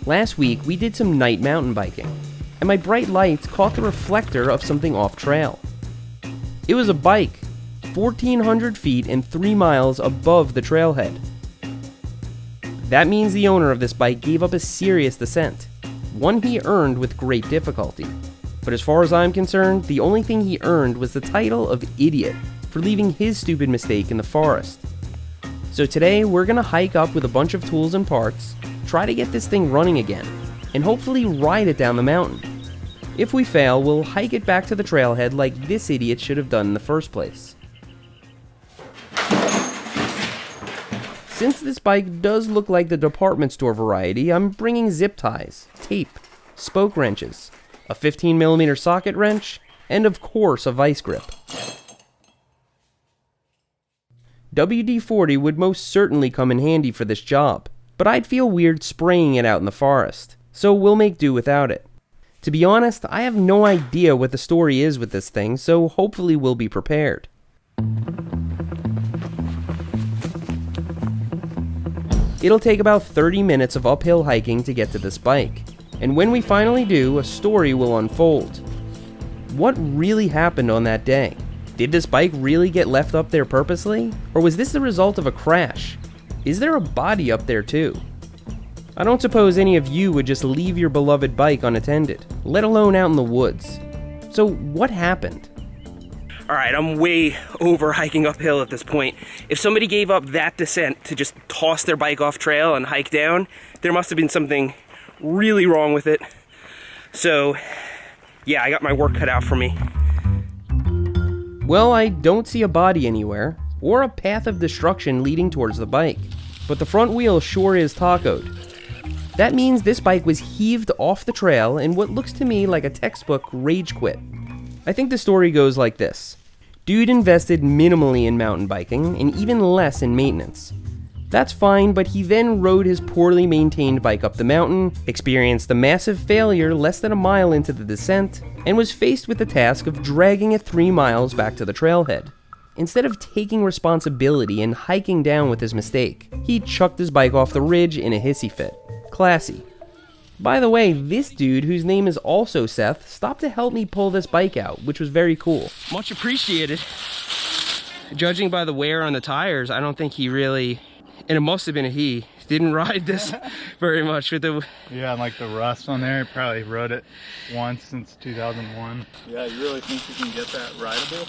Last week, we did some night mountain biking, and my bright lights caught the reflector of something off trail. It was a bike, 1,400 feet and 3 miles above the trailhead. That means the owner of this bike gave up a serious descent, one he earned with great difficulty. But as far as I'm concerned, the only thing he earned was the title of idiot for leaving his stupid mistake in the forest. So today, we're gonna hike up with a bunch of tools and parts, try to get this thing running again, and hopefully ride it down the mountain. If we fail, we'll hike it back to the trailhead like this idiot should have done in the first place. Since this bike does look like the department store variety, I'm bringing zip ties, tape, spoke wrenches, a 15mm socket wrench, and of course a vice grip. WD-40 would most certainly come in handy for this job, but I'd feel weird spraying it out in the forest, so we'll make do without it. To be honest, I have no idea what the story is with this thing, so hopefully we'll be prepared. It'll take about 30 minutes of uphill hiking to get to this bike, and when we finally do, a story will unfold. What really happened on that day? Did this bike really get left up there purposely? Or was this the result of a crash? Is there a body up there too? I don't suppose any of you would just leave your beloved bike unattended, let alone out in the woods. So what happened? Alright, I'm way over hiking uphill at this point. If somebody gave up that descent to just toss their bike off trail and hike down, there must have been something really wrong with it. So, yeah, I got my work cut out for me. Well, I don't see a body anywhere, or a path of destruction leading towards the bike, but the front wheel sure is tacoed. That means this bike was heaved off the trail in what looks to me like a textbook rage quit. I think the story goes like this. Dude invested minimally in mountain biking and even less in maintenance. That's fine, but he then rode his poorly maintained bike up the mountain, experienced a massive failure less than a mile into the descent, and was faced with the task of dragging it 3 miles back to the trailhead. Instead of taking responsibility and hiking down with his mistake, he chucked his bike off the ridge in a hissy fit. Classy. By the way, this dude, whose name is also Seth, stopped to help me pull this bike out, which was very cool. Much appreciated. Judging by the wear on the tires, I don't think he really, and it must have been a he, didn't ride this very much with the... Yeah, and like the rust on there, he probably rode it once since 2001. Yeah, you really think you can get that rideable?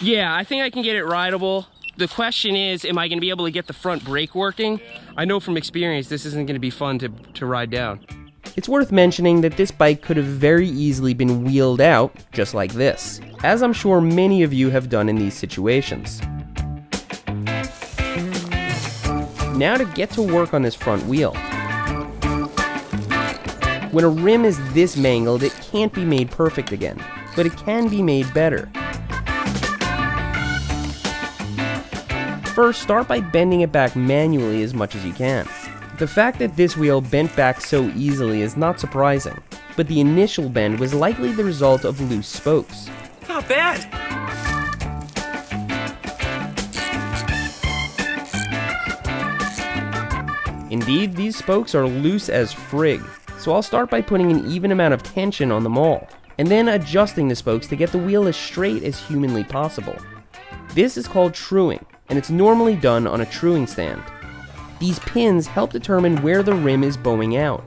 Yeah, I think I can get it rideable. The question is, am I going to be able to get the front brake working? Yeah. I know from experience this isn't going to be fun to ride down. It's worth mentioning that this bike could have very easily been wheeled out, just like this, as I'm sure many of you have done in these situations. Now to get to work on this front wheel. When a rim is this mangled, it can't be made perfect again, but it can be made better. First, start by bending it back manually as much as you can. The fact that this wheel bent back so easily is not surprising, but the initial bend was likely the result of loose spokes. Not bad! Indeed, these spokes are loose as frig, so I'll start by putting an even amount of tension on them all, and then adjusting the spokes to get the wheel as straight as humanly possible. This is called truing, and it's normally done on a truing stand. These pins help determine where the rim is bowing out.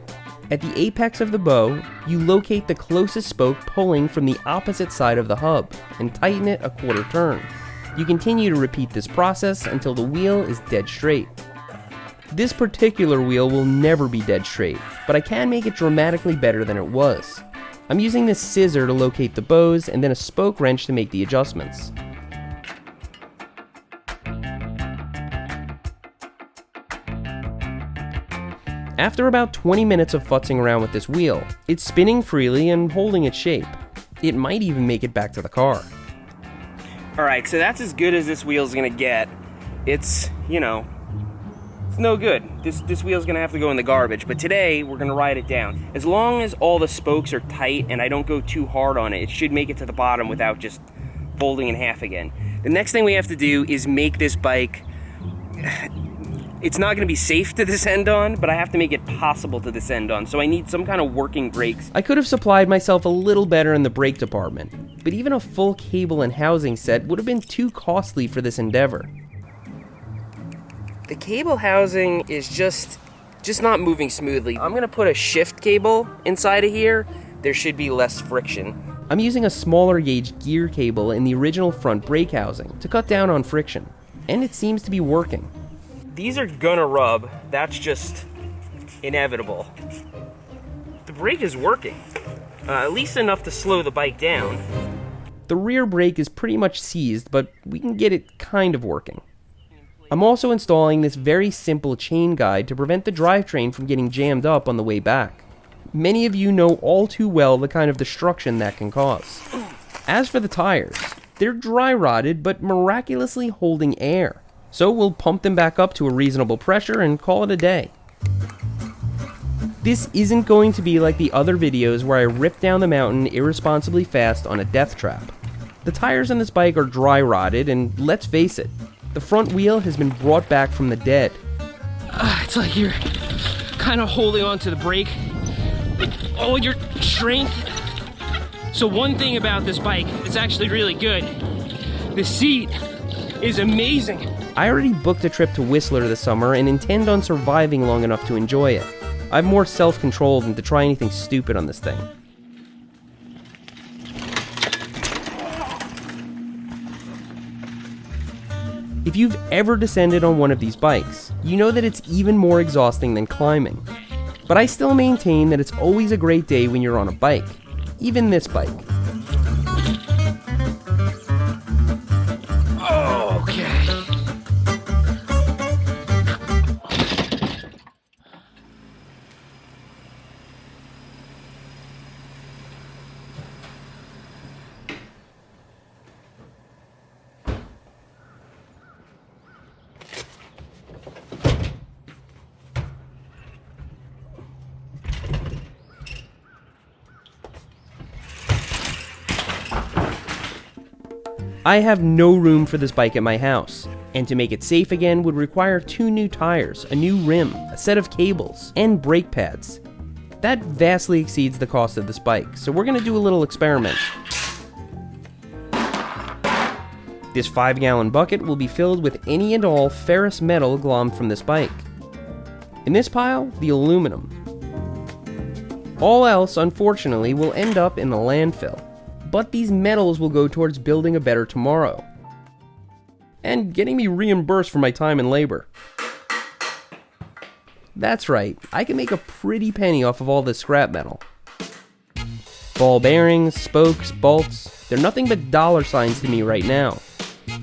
At the apex of the bow, you locate the closest spoke pulling from the opposite side of the hub and tighten it a quarter turn. You continue to repeat this process until the wheel is dead straight. This particular wheel will never be dead straight, but I can make it dramatically better than it was. I'm using this scissor to locate the bows and then a spoke wrench to make the adjustments. After about 20 minutes of futzing around with this wheel, it's spinning freely and holding its shape. It might even make it back to the car. Alright, so that's as good as this wheel's gonna get. It's, it's no good. This wheel's gonna have to go in the garbage, but today we're gonna ride it down. As long as all the spokes are tight and I don't go too hard on it, it should make it to the bottom without just folding in half again. The next thing we have to do is make this bike It's not going to be safe to descend on, but I have to make it possible to descend on, so I need some kind of working brakes. I could have supplied myself a little better in the brake department, but even a full cable and housing set would have been too costly for this endeavor. The cable housing is just not moving smoothly. I'm going to put a shift cable inside of here. There should be less friction. I'm using a smaller gauge gear cable in the original front brake housing to cut down on friction, and it seems to be working. These are gonna rub, that's just inevitable. The brake is working, at least enough to slow the bike down. The rear brake is pretty much seized, but we can get it kind of working. I'm also installing this very simple chain guide to prevent the drivetrain from getting jammed up on the way back. Many of you know all too well the kind of destruction that can cause. As for the tires, they're dry rotted but miraculously holding air. So we'll pump them back up to a reasonable pressure and call it a day. This isn't going to be like the other videos where I rip down the mountain irresponsibly fast on a death trap. The tires on this bike are dry rotted, and let's face it, the front wheel has been brought back from the dead. It's like you're kind of holding on to the brake with all your strength. So one thing about this bike that's actually really good, the seat is amazing. I already booked a trip to Whistler this summer and intend on surviving long enough to enjoy it. I have more self-control than to try anything stupid on this thing. If you've ever descended on one of these bikes, you know that it's even more exhausting than climbing. But I still maintain that it's always a great day when you're on a bike, even this bike. I have no room for this bike at my house, and to make it safe again would require 2 new tires, a new rim, a set of cables, and brake pads. That vastly exceeds the cost of this bike, so we're going to do a little experiment. This 5-gallon bucket will be filled with any and all ferrous metal glommed from this bike. In this pile, the aluminum. All else, unfortunately, will end up in the landfill. But these metals will go towards building a better tomorrow. And getting me reimbursed for my time and labor. That's right, I can make a pretty penny off of all this scrap metal. Ball bearings, spokes, bolts, they're nothing but dollar signs to me right now.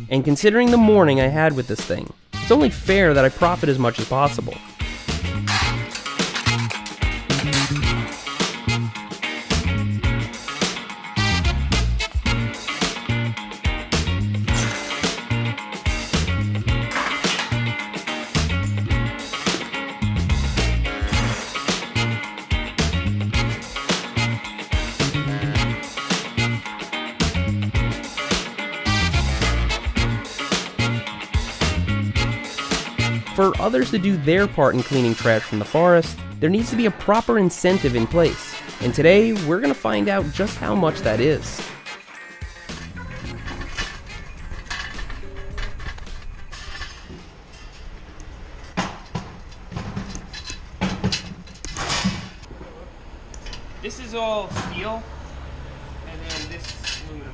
And considering the morning I had with this thing, it's only fair that I profit as much as possible. For others to do their part in cleaning trash from the forest, there needs to be a proper incentive in place. And today, we're going to find out just how much that is. This is all steel, and then this is aluminum.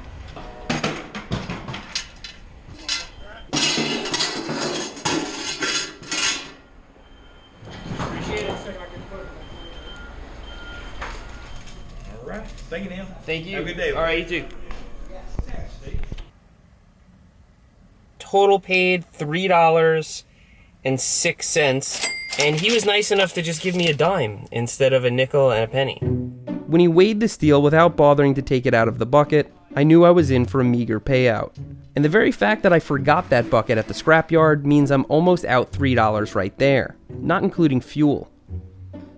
Thank you, Neil. Thank you. Have a good day. All right, you too. Total paid $3.06, and he was nice enough to just give me a dime instead of a nickel and a penny. When he weighed the steel without bothering to take it out of the bucket, I knew I was in for a meager payout. And the very fact that I forgot that bucket at the scrapyard means I'm almost out $3 right there, not including fuel.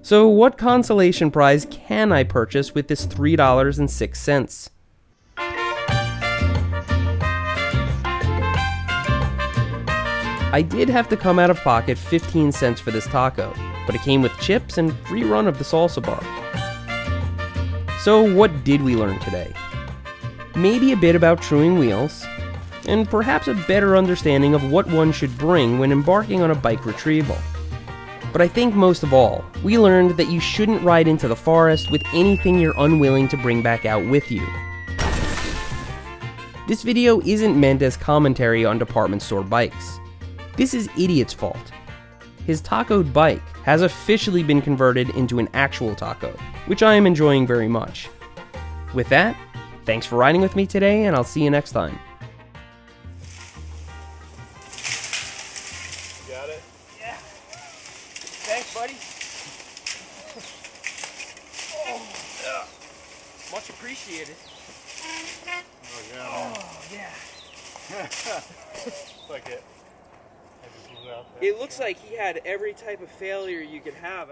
So what consolation prize can I purchase with this $3.06? I I did have to come out of pocket 15 cents for this taco, but it came with chips and free run of the salsa bar. So what did we learn today? Maybe a bit about truing wheels, and perhaps a better understanding of what one should bring when embarking on a bike retrieval. But I think most of all, we learned that you shouldn't ride into the forest with anything you're unwilling to bring back out with you. This video isn't meant as commentary on department store bikes. This is Idiot's fault. His tacoed bike has officially been converted into an actual taco, which I am enjoying very much. With that, thanks for riding with me today, and I'll see you next time. Got it? Yeah. Thanks, buddy. Oh, yeah. Much appreciated. Oh, yeah. Oh, yeah. Like it. I just was out there. It looks like he had every type of failure you could have.